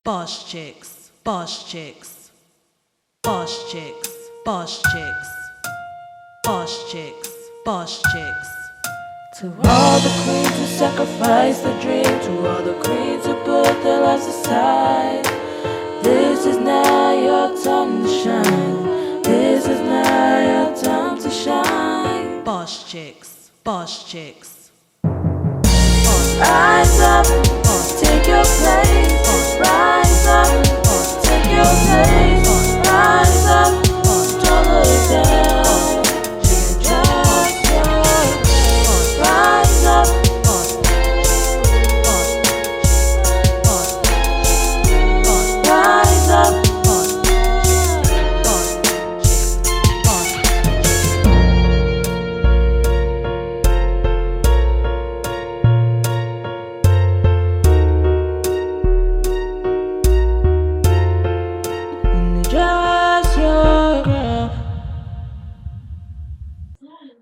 Boss chicks, boss chicks, boss chicks, boss chicks, boss chicks, boss chicks. To all the queens who sacrifice their dream, to all the queens who put their lives aside, this is now your time to shine. This is now your time to shine. Boss chicks, boss chicks. Rise up, take your place. Rise up, take your place. Rise up, don't look down. Just rise up. Rise up.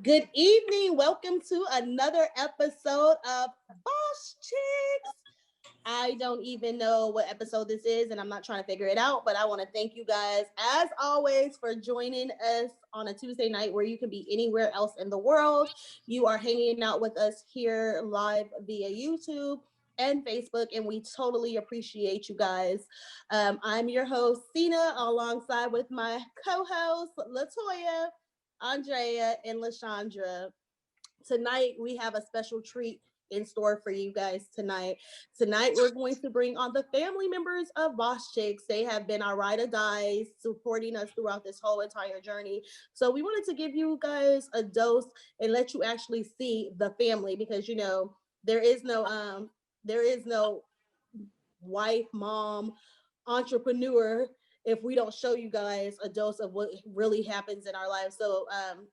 Good evening. Welcome to another episode of Boss Chicks. I don't even know what episode this is, and I'm not trying to figure it out, but I want to thank you guys, as always, for joining us on a Tuesday night where you can be anywhere else in the world. You are hanging out with us here live via YouTube and Facebook, and we totally appreciate you guys. I'm your host, Sena, alongside with my co-host, Latoya, Andrea, and Lashondra. Tonight, we have a special treat in store for you guys tonight. Tonight, we're going to bring on the family members of Boss Chicks. They have been our ride or dies, supporting us throughout this whole entire journey. So we wanted to give you guys a dose and let you actually see the family, because you know there is no wife, mom, entrepreneur if we don't show you guys a dose of what really happens in our lives. So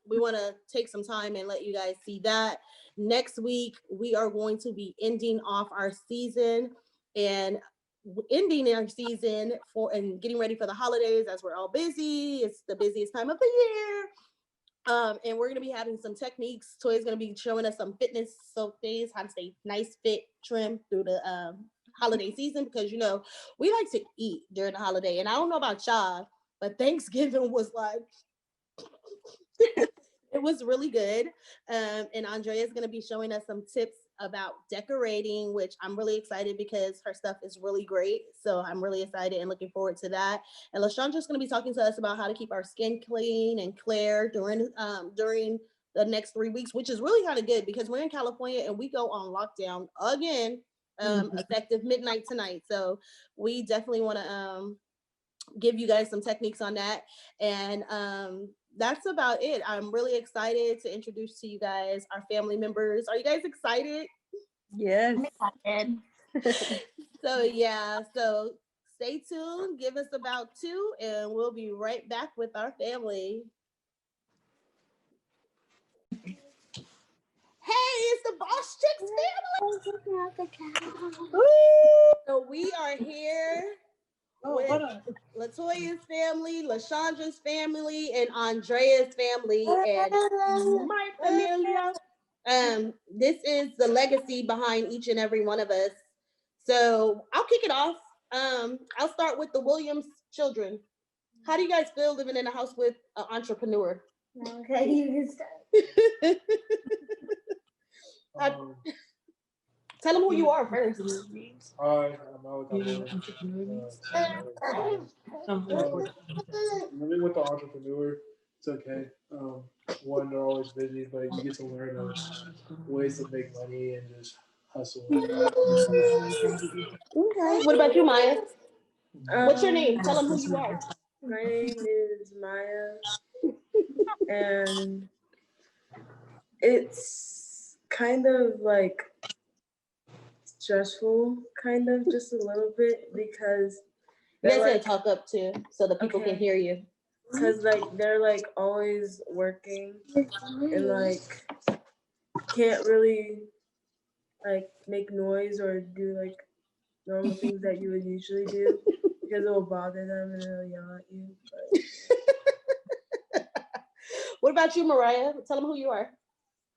we want to take some time and let you guys see that. Next week, we are going to be ending off our season and ending our season for and getting ready for the holidays, as we're all busy. It's the busiest time of the year. And we're gonna be having some techniques. Toy's gonna be showing us some fitness so things, how to stay nice, fit, trim through the holiday season, because you know we like to eat during the holiday. And I don't know about y'all, but Thanksgiving was like it was really good. And Andrea is going to be showing us some tips about decorating, which I'm really excited because her stuff is really great. So I'm really excited and looking forward to that. And Lashondra is going to be talking to us about how to keep our skin clean and clear during the next 3 weeks, which is really kind of good because we're in California and we go on lockdown again, effective midnight tonight. So we definitely want to give you guys some techniques on that. And that's about it. I'm really excited to introduce to you guys our family members. Are you guys excited? Yes. So yeah, so stay tuned. Give us about two, and we'll be right back with our family. Hey, it's the Boss Chicks family. So we are here with Latoya's family, Lashondra's family, and Andrea's family, and my familia. This is the legacy behind each and every one of us. So I'll kick it off. I'll start with the Williams children. How do you guys feel living in a house with an entrepreneur? Okay, you can start. Tell them who you are first. Hi, I'm Alex. Living with the entrepreneur, it's okay. One, they're always busy, but you get to learn ways to make money and just hustle. Okay. What about you, Maya? What's your name? Tell them who you are. My name is Maya, and it's kind of like stressful, kind of just a little bit, because You guys gotta talk up too, so the people can hear you. Because like they're like always working and like can't really like make noise or do like normal things that you would usually do because it will bother them and they'll yell at you. But... What about you, Mariah? Tell them who you are.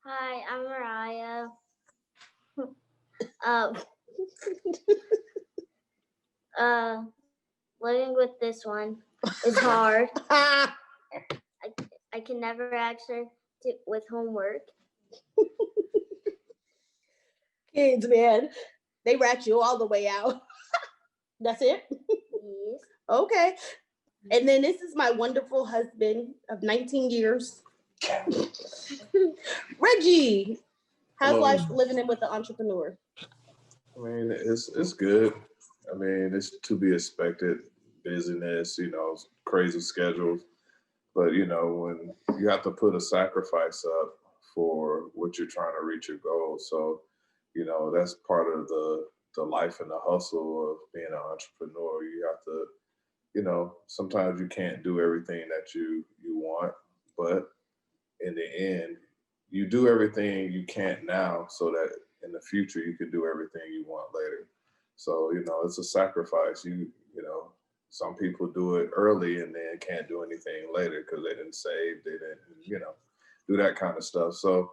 Hi, I'm Mariah. Living with this one is hard. I can never ask her with homework. Kids, man, they rat you all the way out. That's it? Yes. Okay. And then this is my wonderful husband of 19 years. Reggie, how's Hello. life living in with the entrepreneur? I mean, it's good. I mean, it's to be expected. Busyness, crazy schedules. But when you have to put a sacrifice up for what you're trying to reach your goal, so that's part of the life and the hustle of being an entrepreneur. You have to, sometimes you can't do everything that you want, but in the end, you do everything you can't now so that in the future you can do everything you want later. So, it's a sacrifice. Some people do it early and then can't do anything later because they didn't save, they didn't, do that kind of stuff. So,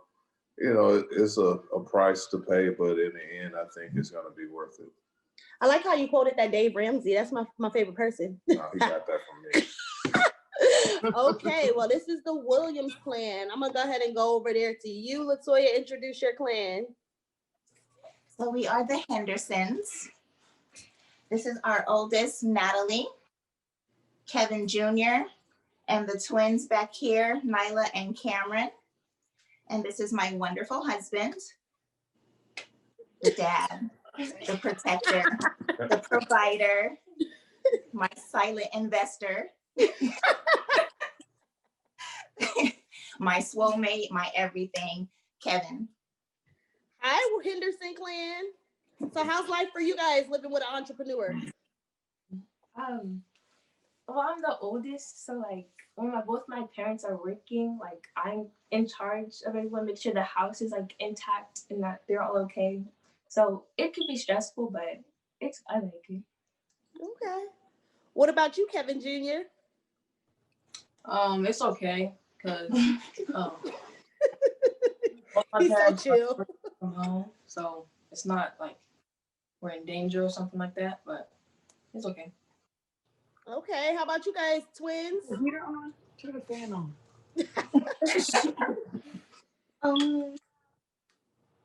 it's a price to pay, but in the end, I think it's going to be worth it. I like how you quoted that Dave Ramsey. That's my favorite person. No, he got that from me. Okay, well, this is the Williams clan. I'm gonna go ahead and go over there to you, Latoya. Introduce your clan. So we are the Hendersons. This is our oldest, Natalie, Kevin Jr., and the twins back here, Nyla and Cameron. And this is my wonderful husband, the dad, the protector, the provider, my silent investor, my soulmate, my everything, Kevin. Hi, Henderson clan. So how's life for you guys living with an entrepreneur? Well, I'm the oldest, so like when both my parents are working, like I'm in charge of everyone, make sure the house is like intact and that they're all okay. So it could be stressful, but I like it. Okay. What about you, Kevin Jr.? It's okay because He's so chill. work from home, so it's not like we're in danger or something like that, but it's okay. Okay, how about you guys, twins? The heater on? Turn the fan on.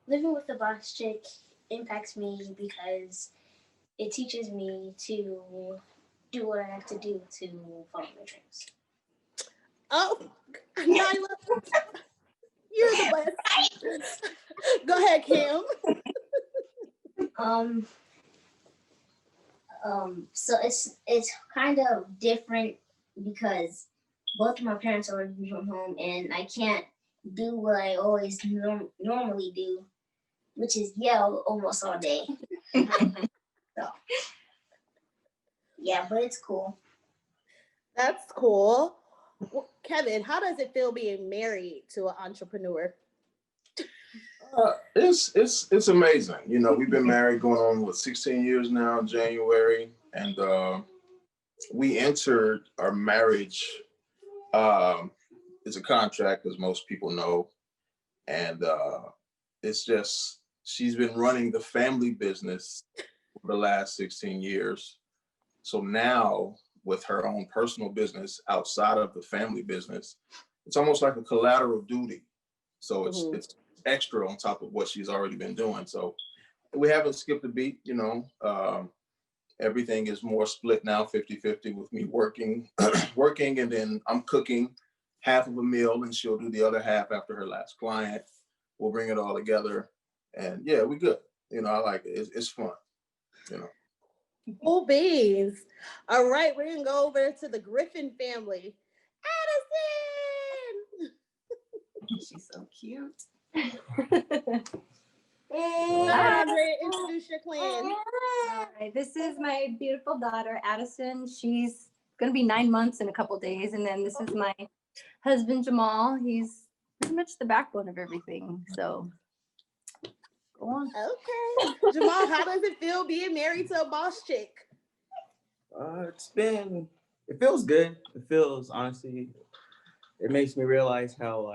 Living with the boss chick impacts me because it teaches me to do what I have to do to follow my dreams. Oh, Nyla, you're the best. Go ahead, Cam. So it's kind of different because both of my parents are working from home and I can't do what I always normally do, which is yell almost all day. So yeah, but it's cool. That's cool. Well, Kevin, how does it feel being married to an entrepreneur? It's amazing. We've been married going on 16 years now, January, and we entered our marriage. It's a contract, as most people know, and it's just she's been running the family business for the last 16 years. So now, with her own personal business outside of the family business, it's almost like a collateral duty. So it's extra on top of what she's already been doing. So we haven't skipped a beat, everything is more split now, 50-50 with me working, and then I'm cooking half of a meal and she'll do the other half after her last client. We'll bring it all together and yeah, we good. I like it. It's fun, Cool beans. All right, we're gonna go over to the Griffin family. Addison! She's so cute. Andrea, introduce your clan. Hi, this is my beautiful daughter, Addison. She's going to be 9 months in a couple days. And then this is my husband, Jamal. He's pretty much the backbone of everything. So go on. Okay. Jamal, how does it feel being married to a boss chick? It feels good. It feels, honestly, it makes me realize how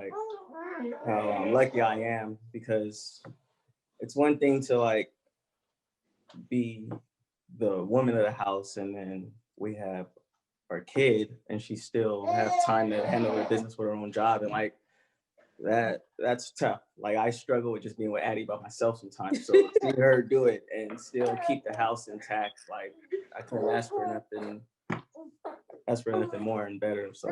lucky I am, because it's one thing to be the woman of the house, and then we have our kid, and she still has time to handle her business with her own job, and like that's tough. Like I struggle with just being with Addie by myself sometimes. So seeing her do it and still keep the house intact, like I couldn't ask for nothing more and better. So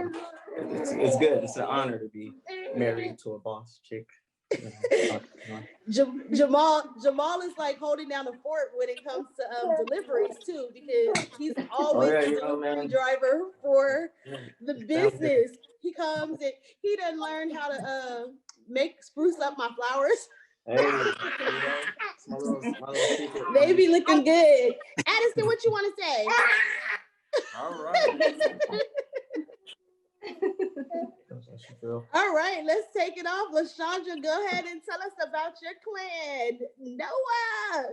it's good. It's an honor to be married to a boss chick. Jamal is like holding down the fort when it comes to deliveries too, because he's always the delivery driver for the business. He comes and he done learned how to spruce up my flowers. Hey, my little secret. They be looking good. Addison, what you want to say? All right. All right, let's take it off. Lashondra, go ahead and tell us about your clan. Noah.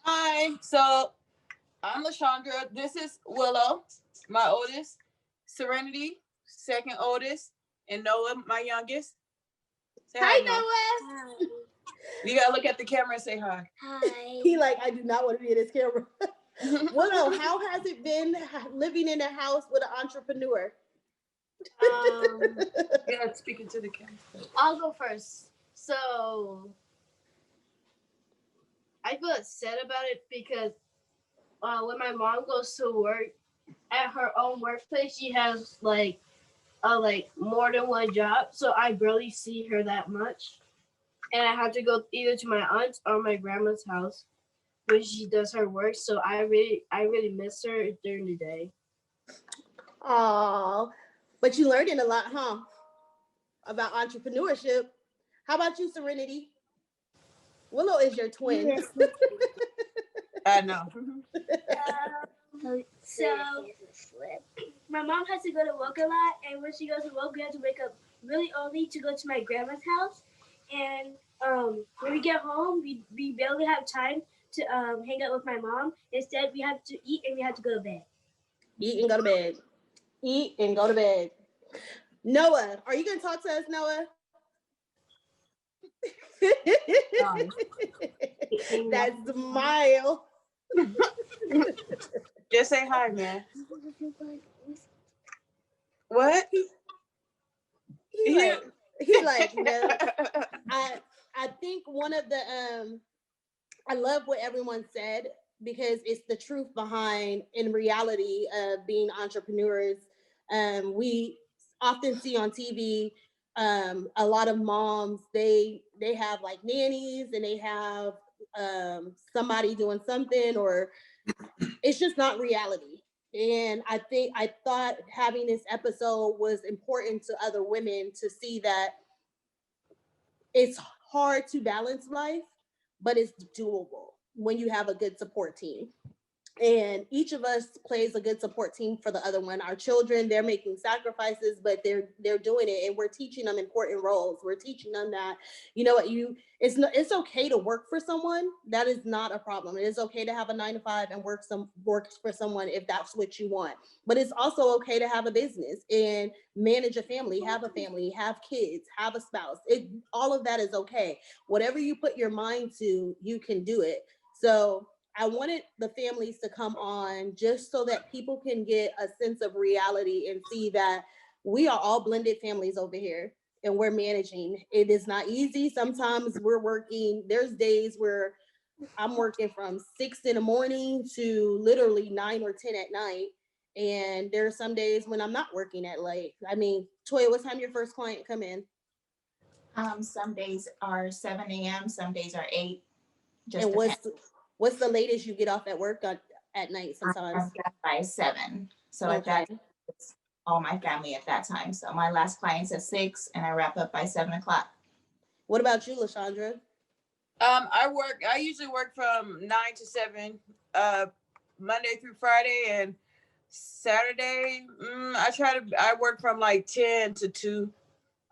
Hi, so I'm Lashondra. This is Willow, my oldest. Serenity, second oldest, and Noah, my youngest. Say hi, Noah. Noah. You gotta look at the camera and say hi. Hi. He like, I do not want to be in this camera. Willow, how has it been living in a house with an entrepreneur? Yeah, speaking to the camera. I'll go first. So I feel upset about it because when my mom goes to work at her own workplace, she has like more than one job, so I barely see her that much, and I have to go either to my aunt's or my grandma's house when she does her work. So I really miss her during the day. Aw, but you learned a lot, huh? About entrepreneurship. How about you, Serenity? Willow is your twin. I know. So my mom has to go to work a lot, and when she goes to work, we have to wake up really early to go to my grandma's house. And when we get home, we barely have time to hang out with my mom. Instead, we have to eat and we have to go to bed. Eat and go to bed. Eat and go to bed. Noah, are you gonna talk to us, Noah? That smile. Just say hi, man. What? He like no. I think one of the I love what everyone said, because it's the truth behind, in reality, of being entrepreneurs. We often see on TV a lot of moms, they have like nannies, and they have somebody doing something, or it's just not reality. And I thought having this episode was important to other women to see that it's hard to balance life, but it's doable when you have a good support team. And each of us plays a good support team for the other one. Our children, they're making sacrifices, but they're doing it, and we're teaching them important roles. We're teaching them that, you know what, it's okay to work for someone. That is not a problem. It is okay to have a 9-to-5 and work for someone if that's what you want. But it's also okay to have a business and manage a family, have kids, have a spouse. All of that is okay. Whatever you put your mind to, you can do it. So I wanted the families to come on just so that people can get a sense of reality and see that we are all blended families over here, and we're managing. It is not easy. Sometimes we're working. There's days where I'm working from 6 a.m. to literally 9 or 10 at night. And there are some days when I'm not working at late. I mean, Toya, what time your first client come in? Some days are 7 a.m., some days are 8. And what's the latest you get off at work at night sometimes? By 7. So okay. At that, it's all my family at that time. So my last client's at 6, and I wrap up by 7 o'clock. What about you, Lashondra? I usually work from 9 to 7, Monday through Friday, and Saturday, I work from like 10 to 2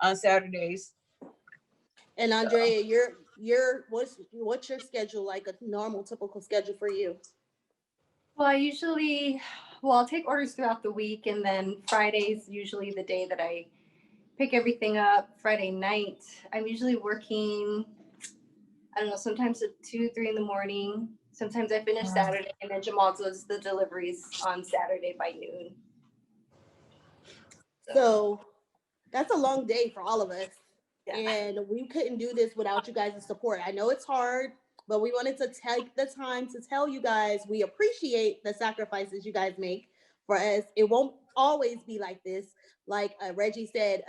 on Saturdays. And Andrea, what's your schedule like, a normal, typical schedule for you? Well, I'll take orders throughout the week, and then Friday's usually the day that I pick everything up. Friday night, I'm usually working, I don't know, sometimes at 2, 3 in the morning. sometimes I finish Saturday, and then Jamal does the deliveries on Saturday by noon. So that's a long day for all of us. Yeah. And we couldn't do this without you guys' support. I know it's hard, but we wanted to take the time to tell you guys we appreciate the sacrifices you guys make for us. It won't always be like this. Like Reggie said,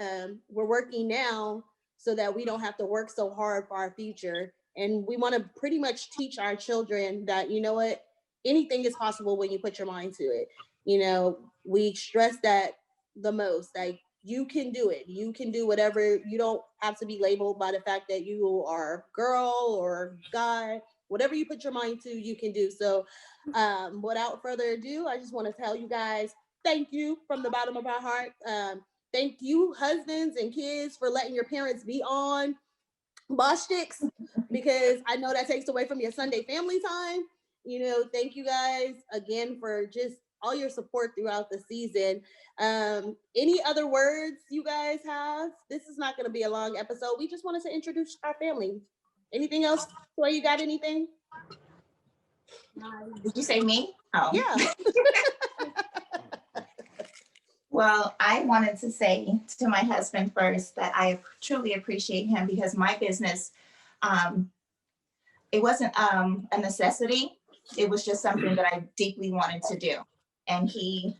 we're working now so that we don't have to work so hard for our future. And we want to pretty much teach our children that, you know what, anything is possible when you put your mind to it. You know, we stress that the most. Like, you can do it. You can do whatever. You don't have to be labeled by the fact that you are girl or guy. Whatever you put your mind to, you can do. So without further ado, I just want to tell you guys thank you from the bottom of our heart. Thank you, husbands and kids, for letting your parents be on Boss Chix, because I know that takes away from your Sunday family time. You know, thank you guys again for just all your support throughout the season. Any other words you guys have? This is not going to be a long episode. We just wanted to introduce our family. Anything else? Toy, you got anything? Did you say me? Oh. Yeah. Well, I wanted to say to my husband first that I truly appreciate him, because my business, it wasn't a necessity. It was just something that I deeply wanted to do. And he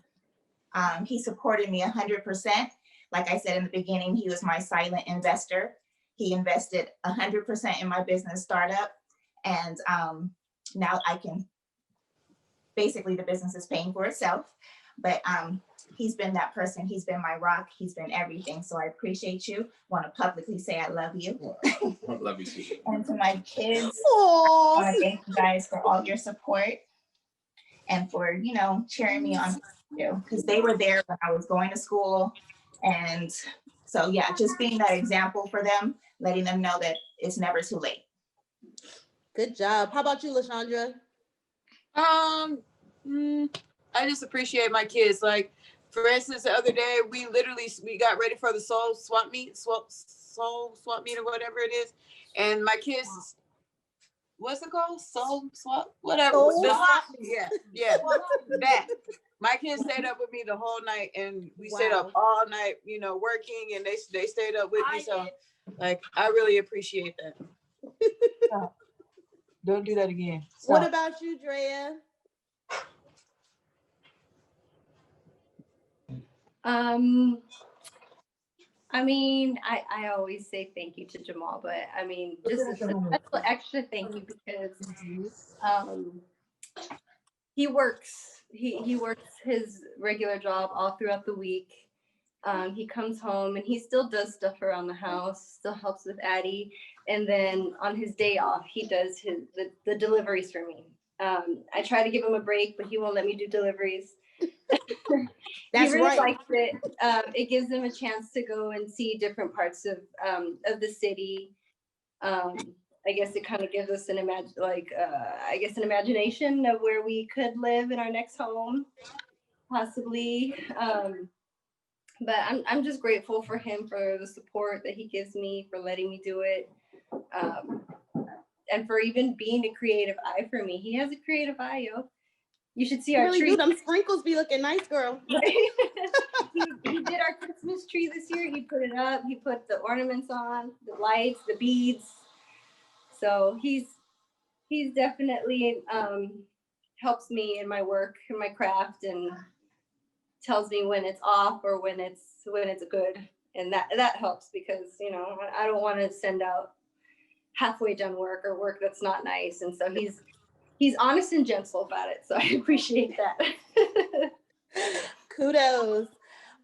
supported me 100%. Like I said in the beginning, he was my silent investor. He invested 100% in my business startup. And now I can, basically the business is paying for itself. But he's been that person. He's been my rock. He's been everything. So I appreciate you. Want to publicly say I love you. I love you too. And to my kids, I want to thank you guys for all your support and for, you know, cheering me on, because they were there when I was going to school. And so, yeah, just being that example for them, letting them know that it's never too late. Good job. How about you, Lashondra? I just appreciate my kids. Like, for instance, the other day we got ready for the soul swap meet or whatever it is, and my kids, what's it called? Soul swap, whatever. Yeah, that. My kids stayed up with me the whole night, and we stayed up all night, you know, working, and they stayed up with me. So, like, I really appreciate that. Don't do that again. Stop. What about you, Drea? I mean, I always say thank you to Jamal, but I mean, just a special extra thank you because he works his regular job all throughout the week. He comes home and he still does stuff around the house, still helps with Addie, and then on his day off, he does the deliveries for me. I try to give him a break, but he won't let me do deliveries. That's he really right. likes it. It gives him a chance to go and see different parts of the city. I guess it kind of gives us an imagination of where we could live in our next home, possibly. But I'm just grateful for him, for the support that he gives me, for letting me do it, and for even being a creative eye for me. He has a creative eye, yo. You should see our really tree. Do. Them sprinkles be looking nice, girl. He did our Christmas tree this year. He put it up. He put the ornaments on, the lights, the beads. So he's definitely helps me in my work, in my craft, and tells me when it's off or when it's good. And that helps, because, you know, I don't want to send out halfway done work or work that's not nice. And so he's honest and gentle about it. So I appreciate that. Kudos.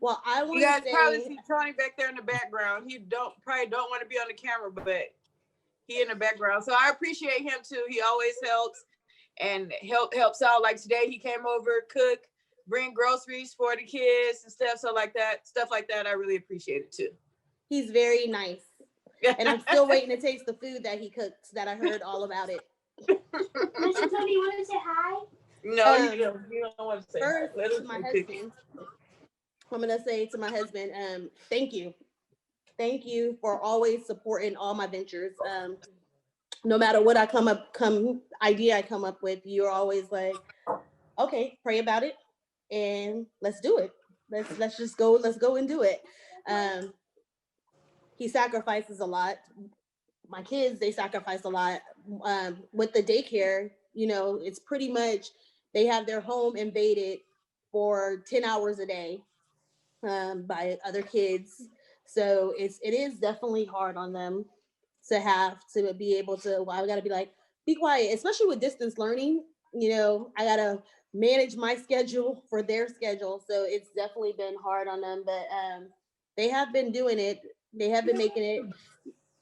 Well, I want You guys to say, probably see Tony back there in the background. He probably don't want to be on the camera, but he in the background. So I appreciate him too. He always helps and helps out. Like today, he came over, cook, bring groceries for the kids and stuff. So stuff like that, I really appreciate it too. He's very nice. And I'm still waiting to taste the food that he cooks, that I heard all about it. Mr. Tony, you want to say hi? No, you don't want to say first, hi. to my husband, I'm going to say to my husband, thank you. Thank you for always supporting all my ventures. no matter what idea I come up with, you're always like, okay, pray about it and let's do it. Let's just go. Let's go and do it. He sacrifices a lot. My kids, they sacrifice a lot. With the daycare, you know, it's pretty much they have their home invaded for 10 hours a day by other kids. So it is definitely hard on them to have to be able to, well, I gotta be like, be quiet, especially with distance learning. You know, I gotta manage my schedule for their schedule. So it's definitely been hard on them, but they have been doing it. They have been making it.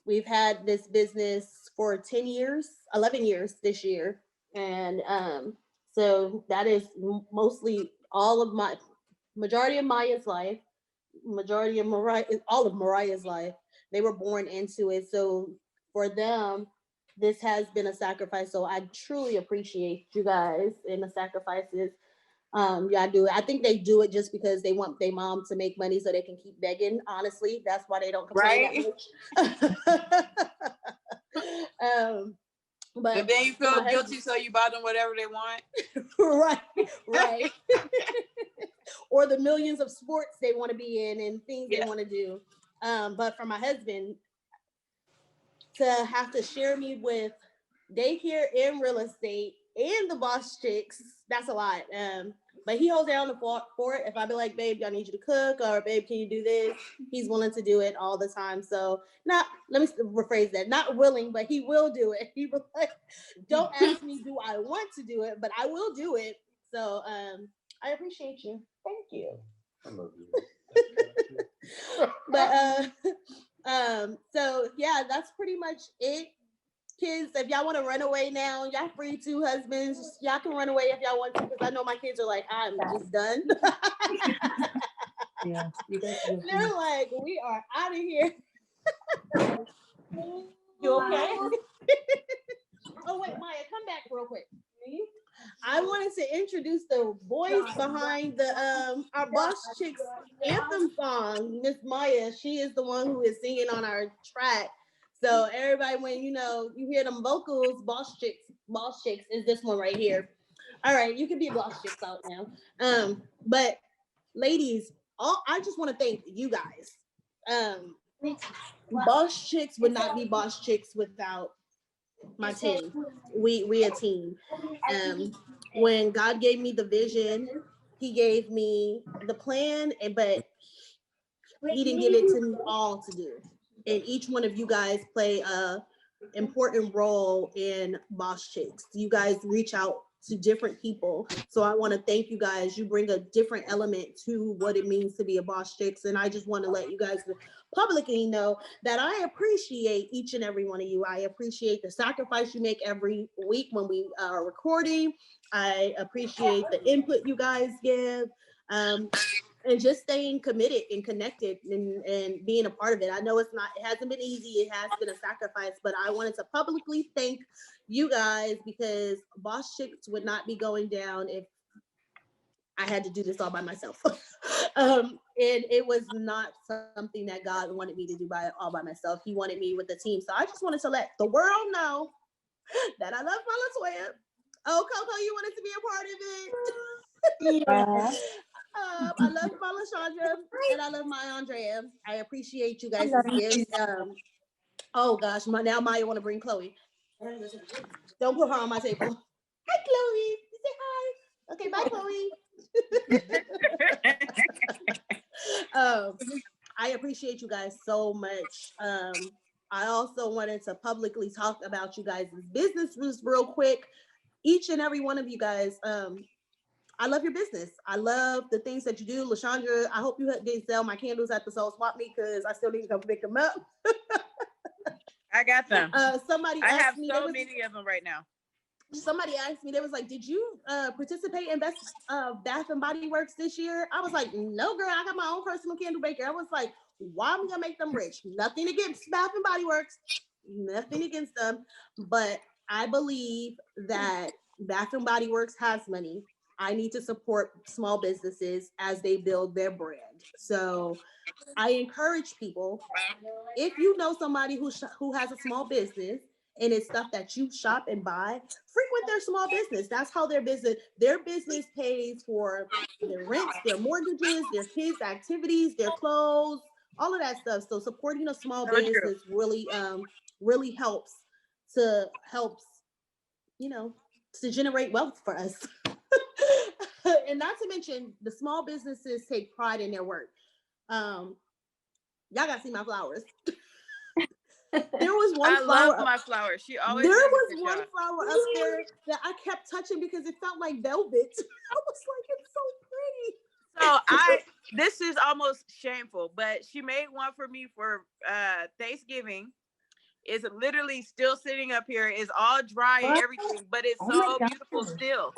We've had this business for 10 years, 11 years this year. And so that is mostly majority of Maya's life, majority of all of Mariah's life. They were born into it. So for them, this has been a sacrifice. So I truly appreciate you guys and the sacrifices. Yeah, I do it. I think they do it just because they want their mom to make money so they can keep begging. Honestly, that's why they don't complain that much. But then you feel guilty, so you buy them whatever they want. right. Or the millions of sports they want to be in and things they want to do. But for my husband to have to share me with daycare and real estate and the Boss Chicks, that's a lot. But he holds down the fort. If I be like, babe, I need you to cook, or babe, can you do this? He's willing to do it all the time. So let me rephrase that. Not willing, but he will do it. He will like, don't ask me, do I want to do it? But I will do it. So I appreciate you. Thank you. I love you. But so yeah, that's pretty much it. Kids, if y'all want to run away now, y'all free to. Husbands, y'all can run away if y'all want to, because I know my kids are like, I'm just done. Yeah, they're like, we are out of here. You okay? Oh wait, Maya, come back real quick. I wanted to introduce the voice behind the our Boss Chicks anthem song, Miss Maya. She is the one who is singing on our track. So everybody, when you hear them vocals, Boss Chicks is this one right here. All right, you can be Boss Chicks out now. But ladies, I just want to thank you guys. Boss Chicks would not be Boss Chicks without my team. We a team. When God gave me the vision, he gave me the plan, but he didn't give it to me all to do. And each one of you guys play a important role in Boss Chicks. You guys reach out to different people. So I want to thank you guys. You bring a different element to what it means to be a Boss Chicks. And I just want to let you guys publicly know that I appreciate each and every one of you. I appreciate the sacrifice you make every week when we are recording. I appreciate the input you guys give. And just staying committed and connected and being a part of it. I know it hasn't been easy. It has been a sacrifice, but I wanted to publicly thank you guys, because Boss Chicks would not be going down if I had to do this all by myself. And it was not something that God wanted me to do all by myself. He wanted me with the team. So I just wanted to let the world know that I love my Latoya. Oh, Coco, you wanted to be a part of it? Yeah. I love my Lashondra and I love my Andrea. I appreciate you guys' gifts. Oh gosh, now Maya want to bring Chloe. Don't put her on my table. Hi, Chloe. Say hi. Okay, bye, Chloe. I appreciate you guys so much. I also wanted to publicly talk about you guys' businesses real quick. Each and every one of you guys, I love your business. I love the things that you do. Lashondra, I hope you didn't sell my candles at the Soul Swap Me, because I still need to come pick them up. I got them. Somebody I asked have me, so many of them right now. Somebody asked me, they was like, did you participate in Bath and Body Works this year? I was like, no, girl, I got my own personal candle maker. I was like, why am I gonna make them rich? Nothing against Bath and Body Works, nothing against them, but I believe that Bath and Body Works has money. I need to support small businesses as they build their brand. So I encourage people, if you know somebody who has a small business and it's stuff that you shop and buy, frequent their small business. That's how their business pays for their rents, their mortgages, their kids' activities, their clothes, all of that stuff. So supporting a small business really helps to to generate wealth for us. And not to mention, the small businesses take pride in their work. Y'all gotta see my flowers. There was one flower. I love my flowers. She always. There was one flower up there that I kept touching because it felt like velvet. I was like, it's so pretty. So this is almost shameful, but she made one for me for Thanksgiving. It's literally still sitting up here. It's all dry and everything, but it's so beautiful still.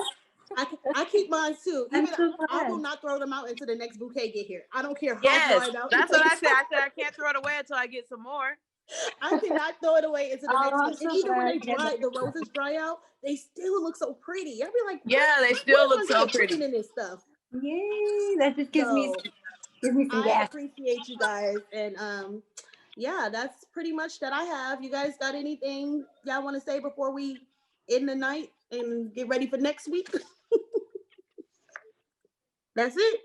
I keep mine too. Even I will not throw them out until the next bouquet get here. I don't care how dried out. That's what I said. I said I can't throw it away until I get some more. I cannot throw it away until the next one. And even when they dry, the roses dry out, they still look so pretty. I'll be like, they still look so pretty in this stuff. Yay! That just gives me some gas. I appreciate you guys, and yeah, that's pretty much that I have. You guys got anything y'all want to say before we end the night and get ready for next week? That's it.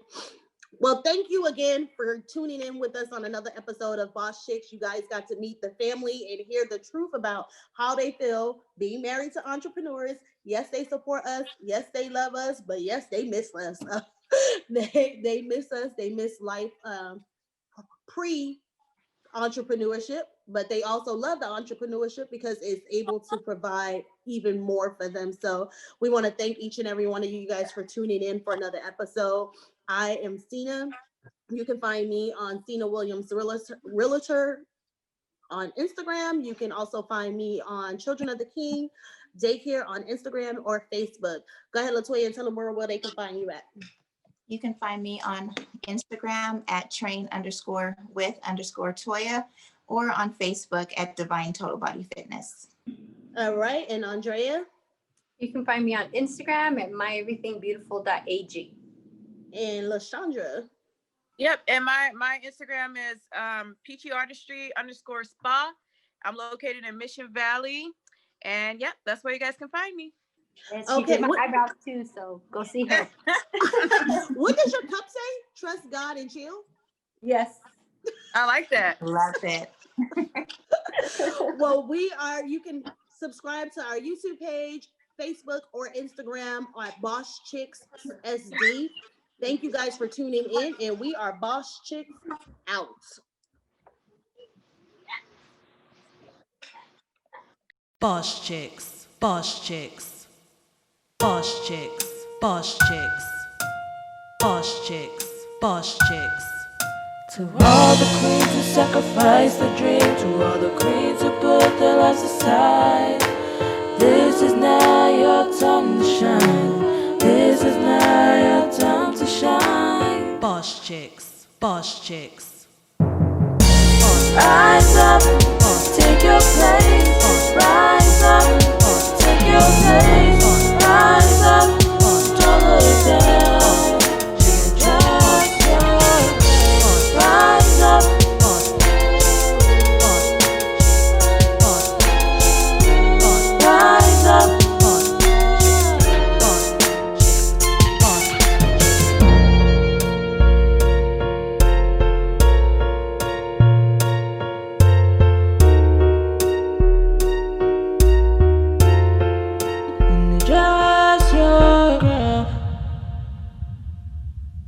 Well, thank you again for tuning in with us on another episode of Boss Chicks. You guys got to meet the family and hear the truth about how they feel being married to entrepreneurs. Yes, they support us. Yes, they love us. But yes, they miss us. They miss us. They miss life pre-entrepreneurship. But they also love the entrepreneurship because it's able to provide even more for them. So we want to thank each and every one of you guys for tuning in for another episode. I am Sena. You can find me on Sena Williams Realtor on Instagram. You can also find me on Children of the King Daycare on Instagram or Facebook. Go ahead, Latoya, and tell them where they can find you at. You can find me on Instagram at train_with_Toya or on Facebook at Divine Total Body Fitness. All right. And Andrea? You can find me on Instagram at myeverythingbeautiful.ag. And Lashondra? Yep. And my Instagram is peachyartistry_spa. I'm located in Mission Valley. And yep, that's where you guys can find me. And she did my eyebrows too, so go see her. What does your cup say? Trust God and chill? Yes. I like that. Love it. Well, you can subscribe to our YouTube page, Facebook, or Instagram at Boss Chicks SD. Thank you guys for tuning in, and we are Boss Chicks out. Boss Chicks, Boss Chicks, Boss Chicks, Boss Chicks, Boss Chicks, Boss Chicks. To all the queens who sacrifice the dream, to all the queens who put their lives aside, this is now your time to shine. This is now your time to shine. Boss Chicks, Boss Chicks. Rise up, take your place.